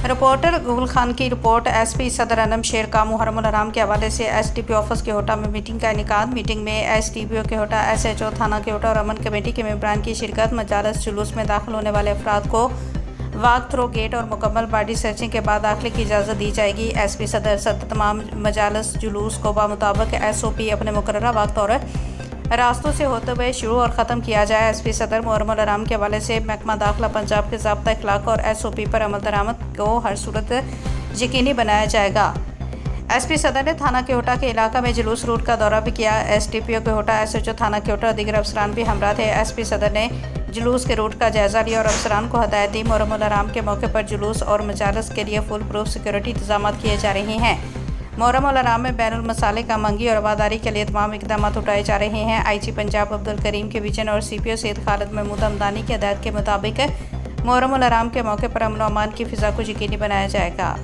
Reporter گل خان کی report. S P صدر انم شیر کا محرم الحرام کے حوالے سے ایس ڈی پی آفس کیوٹا میں میٹنگ کا انعقاد۔ میٹنگ میں ایس ڈی پی او کیوٹا، ایس ایچ او تھانہ کیوٹا اور امن کمیٹی کے ممبران کی شرکت۔ مجالس جلوس میں داخل ہونے والے افراد کو واک تھرو گیٹ اور مکمل باڈی سرچنگ کے بعد داخلے کی اجازت دی جائے گی۔ ایس پی صدر تمام مجالس جلوس کو بمطابق ایس او پی اپنے مقررہ وقت اور راستوں سے ہوتے ہوئے شروع اور ختم کیا جائے۔ ایس پی صدر محرم الحرام کے حوالے سے محکمہ داخلہ پنجاب کے ضابطہ اخلاق اور ایس او پی پر عمل درآمد کو ہر صورت یقینی بنایا جائے گا۔ ایس پی صدر نے تھانہ کیوٹا کے علاقہ میں جلوس روٹ کا دورہ بھی کیا۔ ایس ڈی پی او کیوٹا، ایس ایچ او تھانہ کیوٹا اور دیگر افسران بھی ہمراہ تھے۔ ایس پی صدر نے جلوس کے روٹ کا جائزہ لیا اور افسران کو ہدایت دی۔ محرم الحرام کے موقع پر جلوس اور مجالس کے لیے فل پروف سیکورٹی انتظامات کیے جا رہے ہیں۔ محرم الحرام میں بین المسالک امنگی اور رواداری کے لیے تمام اقدامات اٹھائے جا رہے ہیں۔ آئی جی پنجاب عبدالکریم کے ویژن اور سی پی او سید خالد محمود ہمدانی کی ہدایت کے مطابق محرم الحرام کے موقع پر امن و امان کی فضا کو یقینی بنایا جائے گا۔